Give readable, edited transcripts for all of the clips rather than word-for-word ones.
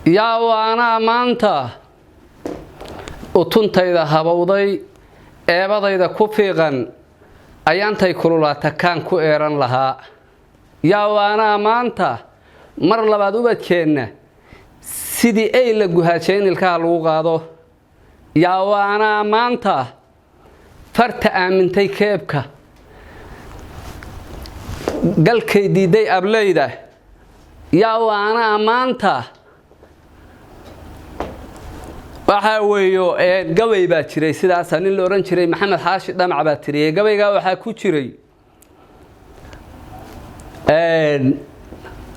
yaa waana maanta utuntayda habowday eebadayda ku fiiqan ayaantay kululaata kaan ku eeran lahaa yaa waana maanta mar labaad ubadkeenna sidii ay la guhaajeen ilkaha lagu qaado yaa waana maanta farta aamintay keebka galkay diiday ableyda yaa waana maanta waxa weeyo gabay baa jiray sidaas nin la oran jiray maxamed xaashi dhamac baa tiriyay gabayga waxa ku jiray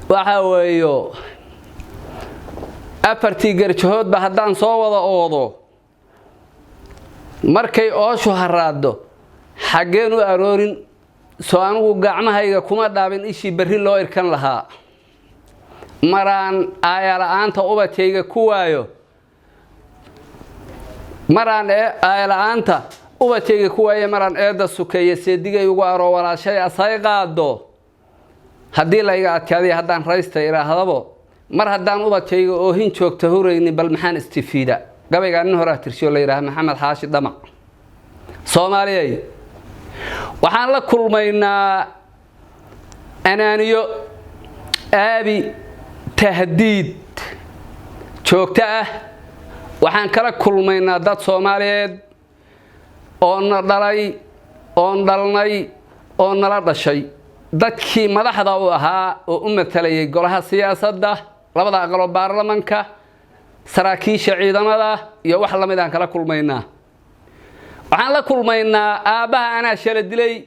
waxa weeyo afartii garjahood ba haddaan soo wada oodo markay ooshu haraado xageen u aroorin soo anigu gacmahayga kuma dhaabin ishii berri loo irkan lahaa maraan aayala'aanta ubadkayga ku waayo maraan aayala'aanta ubadkayga ku waayo maraan eedda sukeeye seedigay ugu aro walaashay asay qaado haddii la iga adkaaday haddaan raysta iraahdabo mar haddaan ubadkayga oohin joogta hurayni bal maxaan istifiida gabayga nin hore tirsho la yiraahdo maxamed xaashi dhamac Soomaaliyay waxaan la kulmaynaa anaaniyo aabi tahdiid joogta ah waxaan kala kulmaynaa dad Soomaaliyeed oo na dhalay oo dhalnay oo nala dhashay dadkii madaxda u ahaa oo u matalayay golaha siyaasadda labada aqal baarlamaanka saraakiisha ciidamada iyo wax la mid ah kala kulmaynaa waxaan la kulmaynaa aabaha ana shala dilay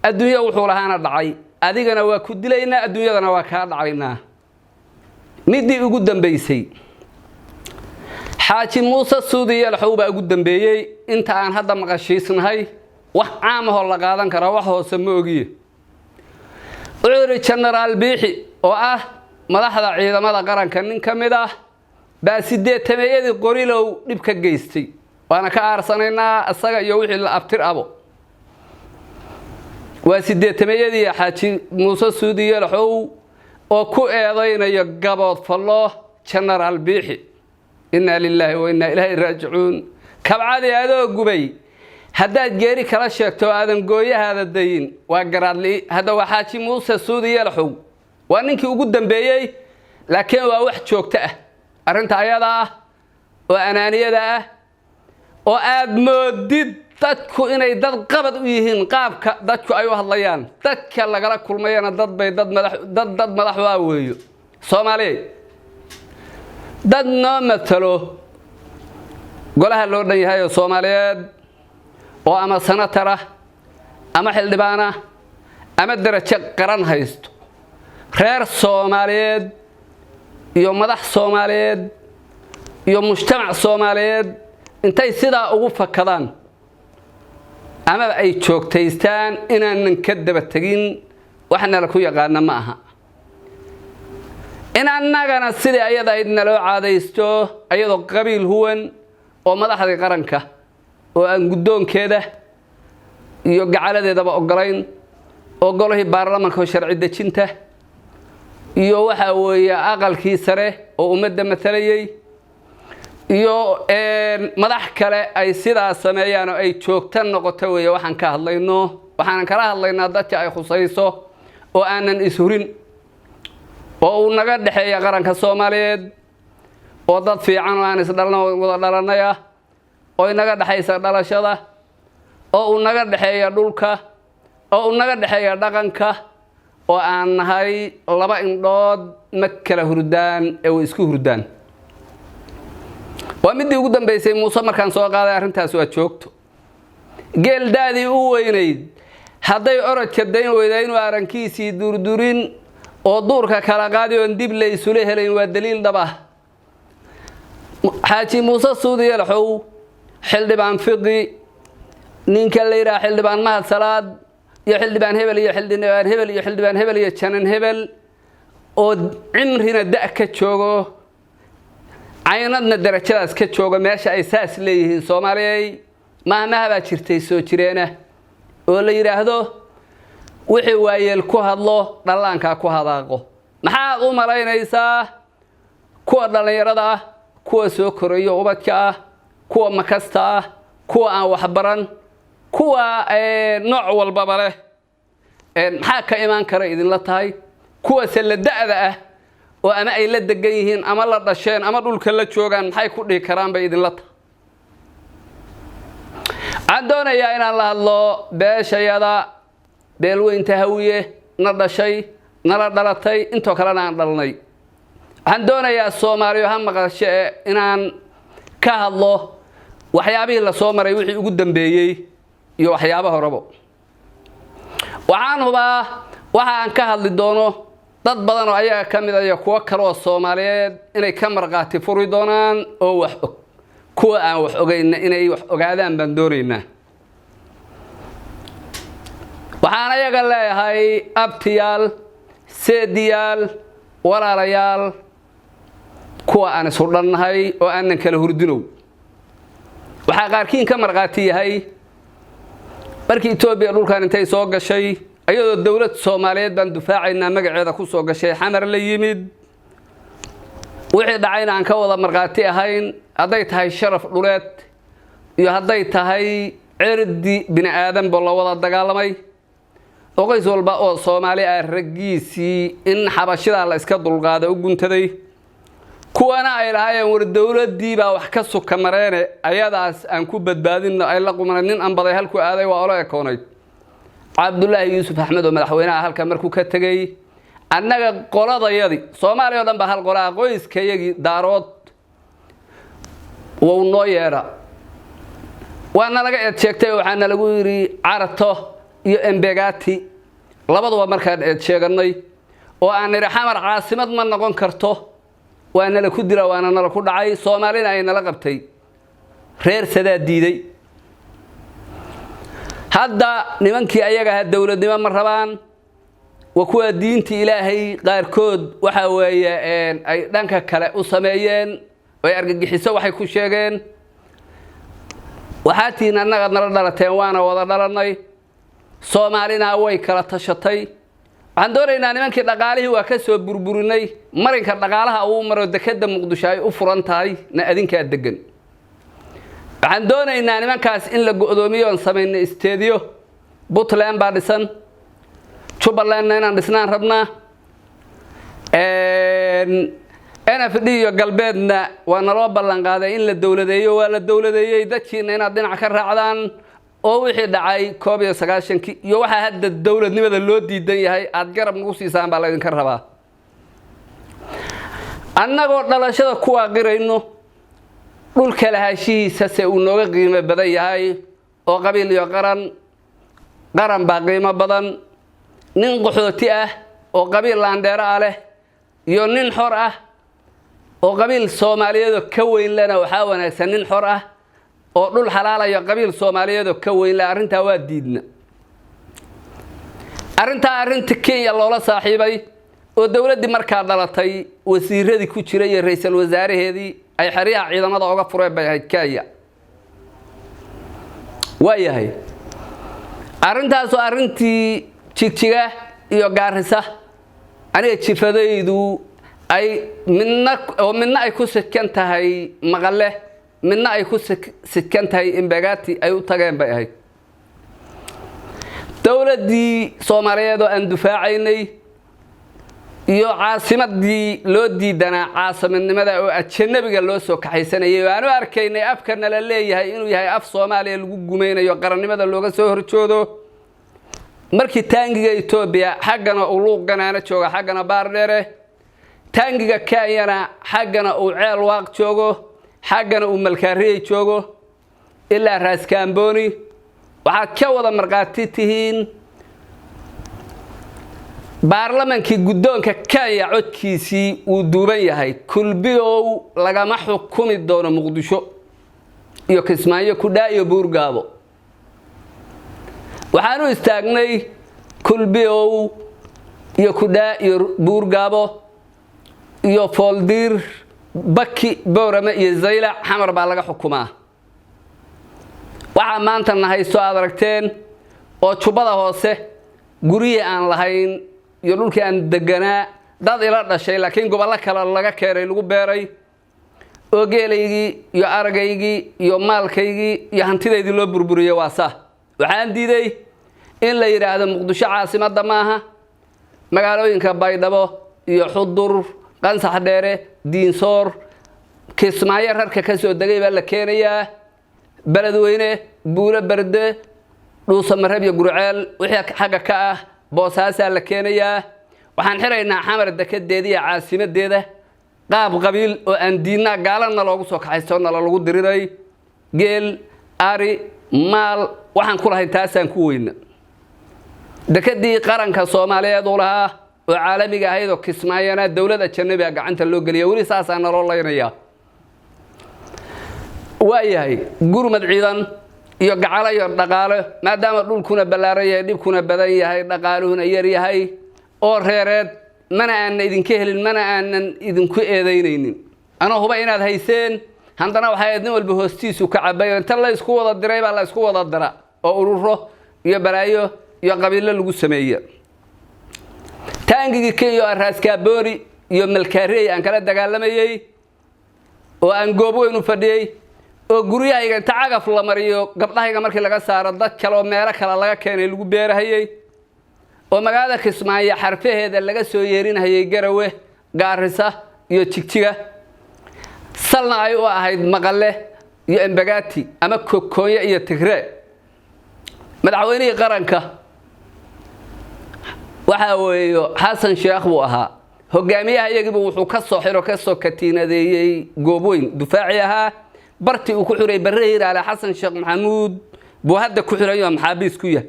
adduunyo wuxuu lahaana dhacay adigana waa ku dilaynaa adduunyadana waa ka dhacaynaa midii ugu dambeysay xaaji muuse suudiye laxuuba ugu dambeeyay inta aan hadda maqashiisnahay wax caam ah oo la qaadan karo wax hoose ma ogiye uuri general biixi oo ah madaxda ciidamada qaranka nin kamid ah baa 8 qorilow dib ka geystay waana ka aarsanaynaa asaga iyo wixii la abtir abo waa 8 xaaji muuse suudiye laxuu oo ku eedaynayo gabood fallo general biixi inna lillahi wa inna ilayhi raaji'uun kabcadi adoo gubay haddaad geeri kala sheegto aadan gooyahaada dayin waa garaadli hada waxa xaaji muuse suudiye laxuu waa ninkii ugu dambeeyay laakiin waa wax joogta ah arinta ayada ah oo anaaniyada ah oo aad moodid dadku inay dad qabad u yihiin qaabka dadku ay u hadlayaan dadka lagala kulmayana dad bay dad madax waa weeyo Soomaaliyeed dad noo matalo golaha loo dhan yahay Soomaaliyeed oo ama sanatara ama xildhibaana ama darajo qaran haysto reer Soomaaliyeed iyo madax Soomaaliyeed iyo mujtamac Soomaaliyeed intay sida ugu fakadaan ama ay joogtaystaan inaan ka daba tagin waxna la ku yaqaan ma aha in annagana sidii ayada idna loo caadeysto ayadoo qabiil huwan oo madaxda qaranka oo aan gudoonkeeda iyo gacaladeedaba ogolayn oo golaha baarlamaanka sharci dejinta iyo waxa weeye aqalkii sare oo ummadda matalayay iyo madax kale ay sidaa sameeyaan oo ay joogtan noqoto weeye waxaan ka hadlayno waxaan kala hadlaynaa dadka ay khusayso oo aanan ishurin oo naga dhaxeeya qaranka Soomaaliyeed oo dad fiican oo aan isdhalno wada dhalanaya oo naga dhaxaysa dhalashada oo naga dhaxeeya dhulka oo naga dhaxeeya dhaqanka oo aan nahay laba indhood ma kala hurdaan ee isku hurdaan waa midii ugu dambeysay muuse markaan soo qaaday arintaas waa joogto geel daadii u weynayd haday orodka dayn weyday inuu arankiisii durdurin oo duurka kala qaadi oo dib la isula helayn waa daliil dhaba xaaji muuse suudiye laxuu xildhibaan fiqi ninka la yiraahdo xildhibaan mahad salaad iyo xildhibaan hebel iyo xildhibaan hebel iyo xildhibaan hebel iyo janan hebel oo cimrina da ka joogo aynadna darajadaas ka jooga meesha ay saas leeyihiin Soomaaliyeed maahmaha baa jirtay soo jireena oo la yiraahdo wixii waayeel ku hadlo dhalaanka ku hadaaqo maxaad u malaynaysaa kuwa dhalinyarada ah kuwa soo korayo ubadka ah kuwa makasta ah kuwa aan waxbaran kuwa nooc walba leh maxaa ka iman kara idin la tahay kuwa saladaada ah oo ama ay la degan yihiin ama la dhasheen ama dhulka la joogan maxay ku dhigi karaan bay idin la tahay adoonaya inaan la hadlo beeshayada beelweynta hawiye na dhashay nala dhalatay intoo kalena aan dhalnay waxaan doonayaa Soomaaliya ha maqashay inaan ka hadlo waxyaabihii la soo maray wixii ugu dambeeyay iyo waxyaabaha horebo waxaan hubaa waxaan ka hadli doono dad badan oo ayaga kamid ah kuwa kale oo Soomaaliyeed inay ka marqaati furi doonaan oo wax og kuwa aan wax ogeyn inay wax ogaadaan baan doonaynaa waxaan ayaga leeyahay abtiyaal seediyaal walaalayaal kuwa aan isu dhannahay oo aanan kala hurdinow waxa qaarkiin ka marqaati yahay markii Itoobiya dhulkan intay soo gashay ayadoo dawlad Soomaaliyeed baan difaacayna magaceeda ku soo gashay xamar la yimid wixii dhacayna aan ka wada marqaati ahayn haday tahay sharaf dhuleed iyo haday tahay cirdi bini aadan boo la wada dagaalamay oo qoys walba oo Soomaali ah ragiisi in xabashida la iska dulqaado u guntaday kuwana ay lahaayeen war dawladii baa wax ka suka mareene ayadaas aan ku badbaadin ay la qumanin aan baday halku aaday waa olo ekoonay Abdullaahi Yuusuf Axmed oo madaxweynaha halka markuu ka tagay annaga qoladayadi Soomaaliya oo dhan ba hal qolaa qoyskayagi daarood oo noo yeera waana laga eedsheegtay waxaana lagu yiri carato iyo embegati labaduba markaan eedsheeganay oo aan niri xamar caasimad ma noqon karto waana la ku dira waana la ku dhacay Soomaalina ay nala qabtay reer sadaa diiday hadda nimankii ayaga dawladnimo ma rabaan وكوا دينتي إلهي قاركود وحوي أي دانك كلا أسميين ويرجع حسوا وحي كوشيجين وحاتينا نقدر نرد تيوانا وضررناي صومالنا وي كلا تشطي عندورنا نمك دقاله وكسو بربرناي مرن كدقالها أو مر دكد مقدشاي أفرنتاي نأذين كأدقن عندورنا نمكاس إن لقدوميون سمين استديو بطلان بعدسن شوبرلان إن دسنا ربنا أنا في ديو قلبنا وأنا رب الله قاعد إن للدولة ديو ولا الدولة ديو يدكين إن عندنا عكر عدان أو واحد دعاي كوبي سكاشن كي يو واحد هاد الدولة نمد اللود دي الدنيا هاي أتجرب نقصي سام بالله ينكرها أنا قلت لا شيء كوا غير إنه كل كله شيء سسؤنوغ قيمة بدأي هاي أو قبيل يقرن قرن بقيمة بدن ننقحوتي أو قبيل لاندير عليه يو نين حرة أو قبيل سومالية كوين لنا وحاولنا سنين حرة أو دول حلالة يو قبيل سومالية كوين لا أرنتا واديدنا أرنتا كي الله صاحبي والدولة دي مركز دلتي وزير هذه كوتشرية رئيس الوزراء هذه أي حرية عيدنا ضوء فرع بهاي كايا ويا هي أرنتا سو أرنتي تشيكا يو جارسة أنا تشيفديدو أي منا أي كوسكنت هاي مغلة منا أي كوسكنت هاي إمباجاتي أي وتجين بهاي دولة دي سوماليا دو اندفاعيني iyo caasimadii loo diidana caasimadnimada oo ajnabiga loo soo kaxaysanayay waanu arkaynay afkana la leeyahay inuu yahay af Soomaaliya lagu gumeynayo qarannimada looga soo horjoodo markii taangiga Itoobiya xaqana uu luuqanaana jooga xaqana baardheere taangiga Kenya xaqana uu ceel waaq joogo xaqana uu malkaariyay joogo ilaa raas Kamboni waxa ka wada marqaati tihiin baarlamaanka guddoonka Kenya codkiisii uu duuban yahay kulbiyow lagama xukumi doono Muqdisho iyo Kismaayo ku dhaayo Buurgaabo waxaanu istaagnay kulbiyow iyo ku dhaayo Buurgaabo iyo Foldir Baki Boorama iyo Zayla xamar baa laga xukumaa waxa maanta nahay soo aragteen oo jubada hoose guriye aan lahayn يقولون كأن دجنا dad ila dhashay laakiin gobollo kale laga keenay lagu beeray oo geelaygii iyo aragaygii iyo maalkaygii iyo hantidaydii loo burburiyay waa saa waxaan diiday in la yiraahdo muqdisho caasimadda maaha magaalooyinka baydhabo iyo xudur qansax dheere diinsoor kismaayo rarka ka soo degay baa la keenayaa beledweyne buulo berde dhuusamareeb iyo gurceel wixii xagga ka ah boosaasaa la keenayaa waxaan xiraynaa xamar dekedeeda iyo caasimadeeda qaab qabiil oo aan diinna gaalana loogu soo kaxaystoona lagu diriray geel ari maal waxaan ku lahayn taasaan ku weyna dekedii qaranka Soomaaliyeed oo lahaa oo caalamiga ahayd oo kismaayana dawladda Jannada gacanta loo galiyay wali saasaan loo leeyahay waayahay gurmad ciidan iyo gacala iyo dhaqaale maadaama dhulkuna balaaran yahay dhibkuna badan yahay dhaqaaluhuna yar yahay oo reereed mana aan idinka helin mana aan idinku eedeynaynin ana huba inaad hayseen handana waxa idin walba hoostiisu ka cabay inta la isku wada diray baa la isku wada dira oo ururo iyo baraayo iyo qabiilo lagu sameeyay taangigi ka iyo raaska boori iyo malkaarey aan kala dagaalamayay oo aan goob weyn u fadhiyay oo guriyayga inta cagaf la mariyo gabdhahayga markii laga saaro dad kale oo meelo kale laga keenay lagu beerahayay oo magaalada Kismaayo xarfaheeda laga soo yeerinayay Garawe Gaarisa iyo Jigjiga salna ay u ahayd Maqale iyo Embagati ama Kokoya iyo Tigre madaxweynaha qaranka waxa weeyo Xasan Sheekh buu ahaa hogaamiyaha iyagiiba wuxuu ka soo xiro ka soo katiinadeeyay gooboyn difaaci ahaa barti uu ku xiray Barreer ala Xasan Sheekh Maxamuud buu hadda ku xirayo maxaabiis ku yahay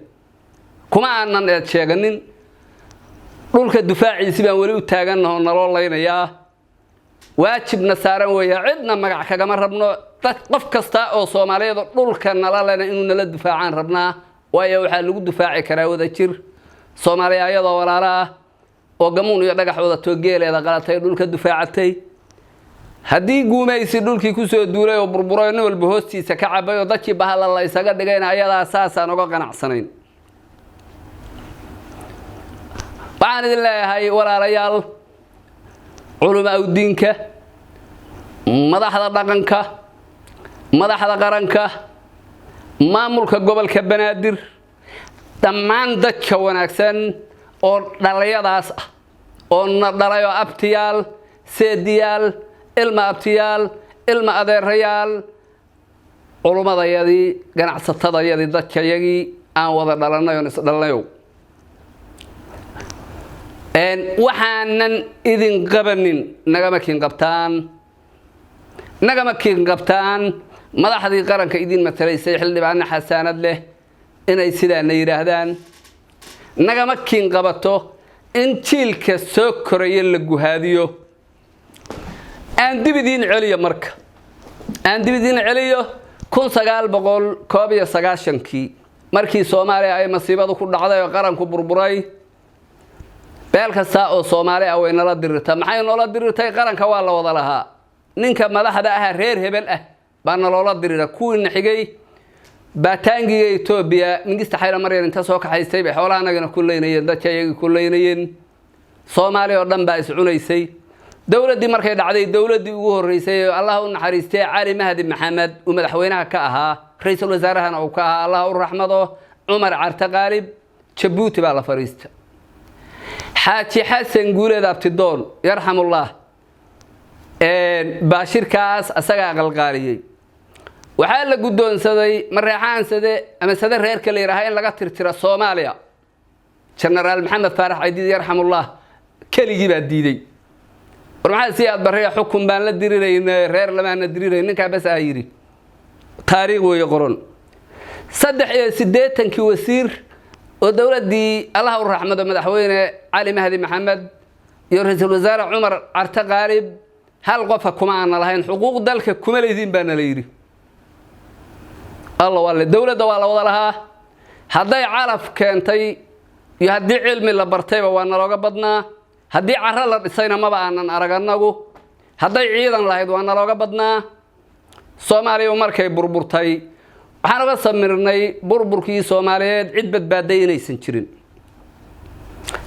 kuma aanan sheeganin dhulka difaaciisa baan wali u taaganahay naloo leeyahay waajibna saaran weeyaa cidna magac kaga ma rabno qof kasta oo Soomaaliyeed dhulka nalaleena inuu nala difaacaan rabnaa waayo waxa lagu difaaci karaa wada jir Soomaaliyeed oo walaalaha oo gamuun iyo dhagax wada toogeeleeda qalatay dhulka difaacatay haddii guumaysi dhulkii ku soo duulay oo burburay nin walba hoostiisa ka cabay oo dadkii bahal la isaga dhigayna ayada asaasaan uga qanacsanayn baan idin leeyahay walaalayaal علماء الدين مدحض dhaqanka madaxda qaranka maamulka gobolka Banaadir dhammaan dadka wanaagsan oo dhalinyadaas ah oo dhalayo abtiyaal seediyaal ilma abtiyaal ilma adeerayaal culumadayadii ganacsatadayadii dadkayagii aan wada dhalanay oo is dhalayo waxaanan idin qabanin nagama kiin qabtaan madaxdii qaranka idin matalaysay xildhibaan xasaanad leh inay sidaana yiraahdaan nagama kiin qabato in jiilka soo koraya la guhaadiyo aan dibidin celiyo marka aan dibidin celiyo 1999 markii Soomaaliya ay masiibadu ku dhacday oo qaranku burburay beelkasta oo Soomaaliya way nala dirirtay maxay nala dirirtay qaranka waa la wada lahaa ninka madaxda ah reer hebel ah baan nala diriray kuwii xigay baataangiga Itoobiya mingista xayra maryan inta soo kaxaystay bay xoolaanagana ku leeynayeen dadka iyaga ku leeynayeen Soomaaliya oo dhan baa is cunaysay dawladii markay dhacday dawladii ugu horeysay Allah u naxariistay Cali Mahdi Maxamed oo madaxweynaha ka ahaa ra'iisul wasaarahana uu ka ahaa Allah u raxmado Umar Carta Qaalib Djibouti baa la fariistay حاجي حسن قولي دابتدون يرحم الله باشير كاس أساقا قلقاريي وحال قدون سدي مريحان سدي أما سدي رير كلي رهاين لغا ترترى الصوماليا جنرال محمد فارح عيديد يرحم الله كلي جيب الديدي ورمحال سياد بريا حكم بان لدريرين رير لما ندريرين نكا بس آيري تاريخ ويقرون صدح سديتن كي وسير ودولتي الله الرحمة مدحوينه علي مهدي محمد يرئيس الوزراء عمر عرت قارب هل قفا كمان لهين حقوق دلك كماليدين بان ليري الله والله الدولة دوالة وضلها هدي عرف كانتي يهدي علم اللي برتيبه وانا لو قبضنا هدي عرال السينا ما بقى أننا أرقناقو هدي عيدا لهيد وانا لو قبضنا صومالي ومركي بربورتي waxaan uga samirnay burburkii Soomaaliyeed cid badbaaday inaysan jirin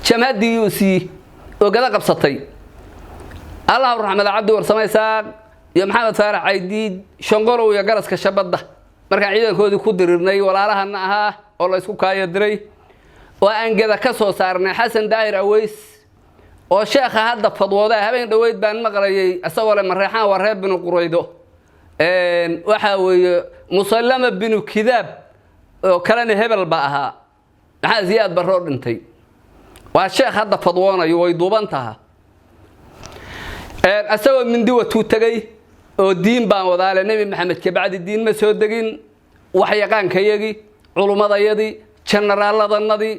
jamhadii UC وقد قبصتي الله الرحمن عبد ورسمي ساق يا محمد فارح عيديد شنقروا يا جرس كشبده marka ciidankoodii ku dirirnay walaalahana ahaa oo la isku kaaya diray oo aan gada ka soo saarnay Xasan Daahir Aweys oo sheekha hadda fadwooda habeen dhaweyd baan maqlayay asagoo le mareexan wareeb bin Quraydo waxa weeye Musallama bin Kidaab oo kalena hebel ba ahaa maxaa Ziyaad Barro dhintay waa sheekh hadda fadwoonayo way duubantaha asagoo mindi watu tagay oo diin baan wadaale nabi maxamed ka bacdi diin ma soo dagin wax yaqaankayagi culumadayadii generaaladannadii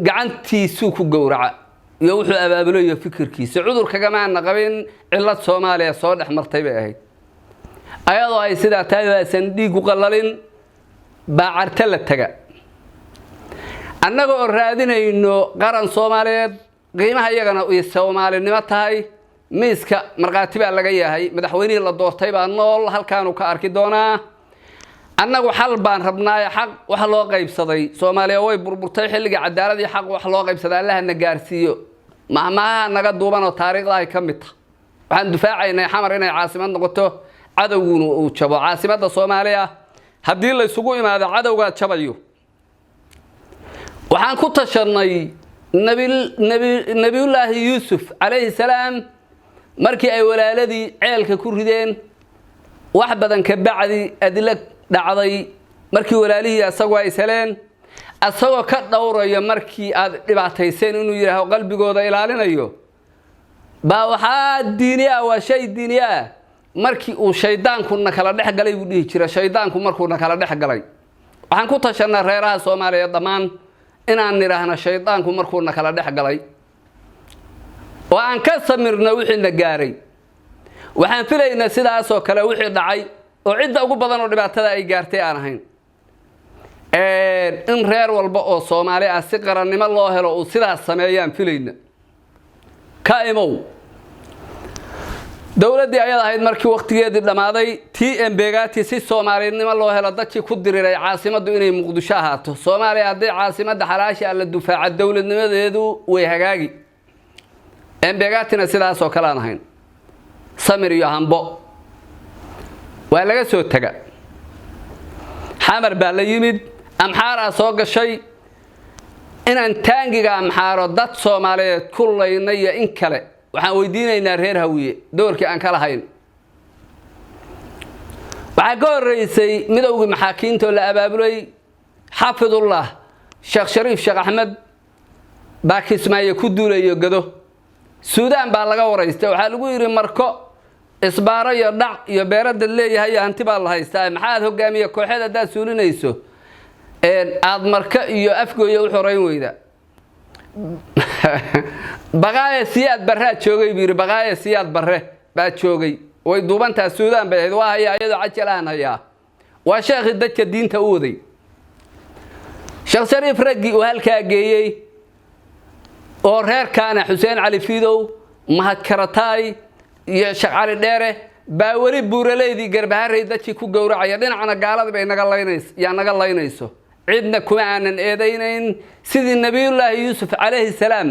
gacantiisu ku gowraca iyo wuxuu abaabulayo fikirkiisa cudurkaga ma aan qabin cilad Soomaaliya soo dhex martay bay ahayd ayadoo ay sida taaysan dhiig u qalalin baacarta la taga annaga oo raadinayno qaran Soomaaliyeed qiimaha iyagana oo Soomaalinimo tahay miiska marqaati baa laga yahay madaxweynaha la doortay baa nool halkaan uu ka arki doonaa annagu xal baan rabnaa xaq wax loo qaybsaday Soomaaliya way burburtay xilliga cadaalad iyo xaq wax loo qaybsaday Allahna gaarsiiyo mahmaha naga duuban oo taariikhda ay kamid tahay waxaan difaacaynaa xamar inay caasimad noqoto cadawguna uu jabo caasimadda Soomaaliya hadii la isugu imaado cadawga jabayo waxaan ku tashanay nabiyullaahi Yuusuf alayhi salaam markii ay walaaladii ceelka ku rideen wax badan ka bacdi adila dhacday markii walaalihii asagoo ay saleen asagoo ka dhawrayo markii aad dhibaatayseen inuu yiraahdo qalbigooda ilaalinayo baa waxa diiniya waa shay diiniya markii uu shaydaanku kala dhex galay uu dhihi jiray shaydaanku markuu kala dhex galay waxaan ku tashanaa reeraha Soomaaliyeed dhamaan inaan niraahno shaydaanku markuu kala dhex galay وأن كسمرنا وحنا جاري وحن فينا سيدا أسوأ كلا وحي دعي وعدة أقول بدن وربعتها أي جارتي أنا هين إن غير والبقى صومالي السكر إن ما الله لو سيدا السمايان فينا كائمو دولة دي أيضا هيد مركي وقت جديد لما هذا تي إم بيجاتي سي صومالي إن ما الله لضتشي كدر إلى عاصمة دوني مقدشات صومالي هذه عاصمة حراشة على الدفاع الدولة إنما يدو ويهجاجي إن بيجاتنا سيدا سو كلام هين سمير يهانبو ولا جسوا تجا حمر باليمد أمحارة سوق الشيء إن أنتانجي أمحارة ضد صومالي كل ينية إن كله waxaan weydiinaynaa reer hawiye doorkii aan kala hayn waxa ka horeysay midowga maxaakiinta la abaabulay xafidullah sheekh shariif sheekh ahmed baakismaaye ku duulayo gado suudaan baa laga wareystay waxa lagu yiri marko isbaaro iyo dhac iyo beerada leeyahay hanti baa la haystaa maxaad hogaamiye kooxda daa suulinayso aad marka iyo afgooyo u xoreyn weyda بقايا سياد برا تشوقي بير بقايا سياد برا باتشوقي ويدوبان تا السودان بيد وهي ايدو عجلان هيا وشيخ دك الدين تاودي شيخ شريف رقي وهلكا جيي oo reer kaana Xuseen Cali Fiidow mahadkarataay iyo Sheekh Cali Dheere baa wari buuraleedii garbaharay dadkii ku gowracay dhinacna gaalada bay naga laynayso عندنا كمان إيدينين سيد النبي الله يوسف عليه السلام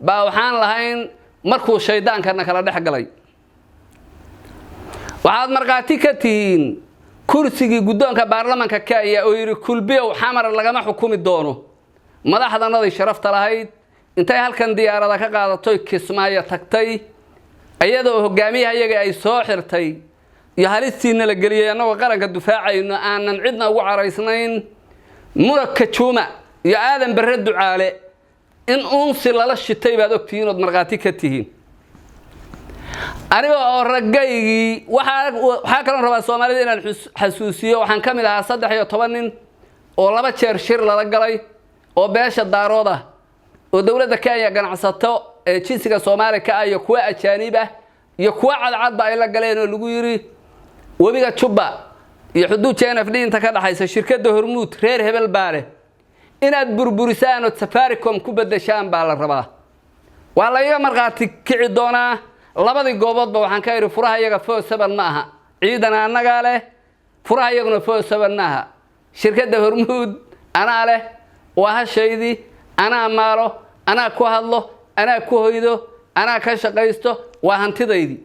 باوحان لهين مركو الشيطان كان كلا دح قلي وعاد مرقاتي كتين كرسي قدام كبرلمان ككاية وير كل بيع وحمر لجمع حكومة دونه ما ده حدا نضي شرفت لهيد انتهى هالكن ديار ذاك قاعدة توي كسماية تكتي أيده جميع يجي أي ساحر تي يهالسين الجريه أنا وقرن الدفاع إنه أن عندنا وعريسنين مركشومة يا آدم برد عليه إن أنصل على الشتاء بعد كتير ودمرقاتي كتير أنا أرجعي وحكرنا ربع الصومالي إن الحسوسية وحنكمل على صدق يا طبعاً والله بتشرشر لرجلي وباش الدارودة ودولة كاية جنع سطو تشيسك الصومالي كاية يكوى أجانبه يكوى على عضبة إلى جلين اللجوري وبيجا تشبه يحدود شيئا في دين تكاد حيث الشركة هرموت غير هبل باره إن بربرسان وتسفاركم كبد شام بالرباه والله يا مرقاتي كعدونا لبدي قبض بوحن كاير فرها يجا فوق سبناها عيدنا أنا قاله فرها يجنا فوق سبناها شركة هرمود أنا عليه وهالشيء دي أنا ماله أنا كوهالله أنا كوهيدو أنا كشقيستو وهنتضيدي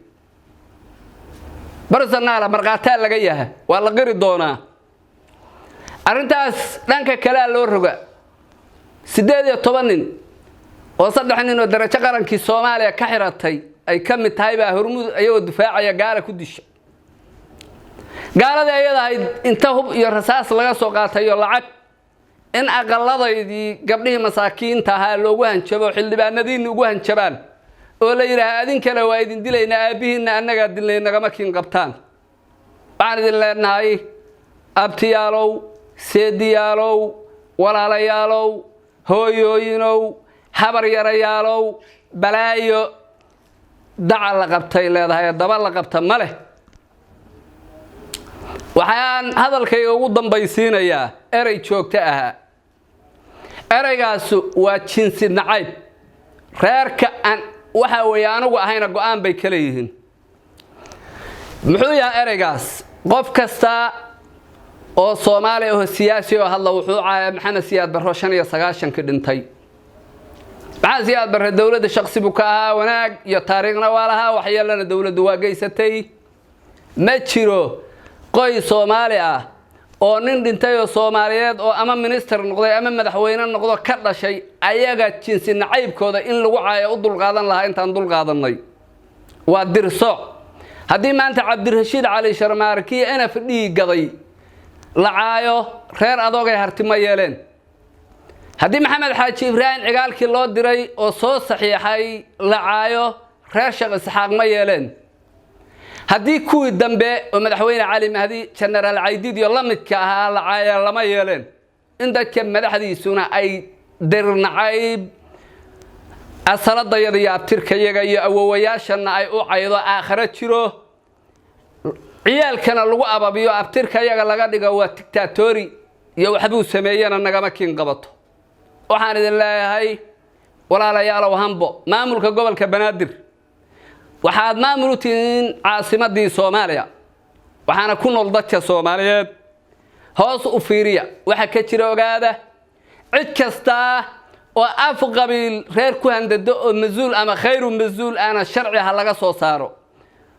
برسنا على مرقاتها لقيها ولا غير الدونا أرنتاس لانك كلا لورجا سداد طبعاً وصدق إنه درجة قرن كي الصومالية كحرتي أي كم تايبة هرمز أيوة الدفاع يا قال كدش قال هذا أيضا انتهوا يرساس لقى سوقات أيوة لعك إن أقل ذي قبله مساكين تها لوجهن شباب حل بأندين لوجهن شباب ولا يرى هذين كلا وايدين دلنا أبيهن أنك دلنا كمكين قبطان بعد دلنا هاي أبتيالو سيديالو ولا ليالو هويوينو حبر يريالو بلايو دع لقبتي لهذا دبل لقبته ماله وحيان هذا الكي وضم بيسين يا أري شوكتها أريجاس وتشنس النعيب ريرك أن وحويانو وهنا قام بيكليهن محويا أريجاس قف كستا أو صومالي أو السياسي وهلا وحوع محنا سياد برهوشان يسقاشن كدنتي بعد زياد بره الدولة الشخصي بكاها وناق يطارقنا والها وحيالنا الدولة دواقي ستي ما تشيرو قوي صوماليا oo nin dhintay oo Soomaaliyeed oo ama minister noqday ama madaxweyne noqdo ka dhashay ayaga jinsi nacaybkooda in lagu caayo u dul qaadan lahaa intaan dul qaadanay waa dirso hadii maanta Cabdirashiid Cali Sharmaarki ana fadhii gaday la caayo reer adoogay hartimo yeeleen hadii Maxamed Xaaji Ibrahim cigaalkii loo diray oo soo saxiixay la caayo reer Sheekh Isxaaq ma yeeleen هدي كوي دمبه ومدحوين علي مهدي جنرال عيديد يلا متكها لعايا لما يلين عندك كم مدحدي سونا أي درن عيب الصلاة ضيضي أبترك يجي أو وياشن أي أو آخرت شرو عيال كان اللو أبابيو أبترك يجي لقد جوا دكتاتوري يوحدو سمينا النجمة كين قبضه وحنا الله هاي ولا لا يلا وهمبو ما ملك قبل كبنادر waxaad maamultiin caasimadii Soomaaliya waxaana ku nool dadka Soomaaliyeed hoos u fiiriya waxa ka jira ogaada cid kasta oo af qabiil reer ku handado oo masuul ama khayru masuul ana sharci ha laga soo saaro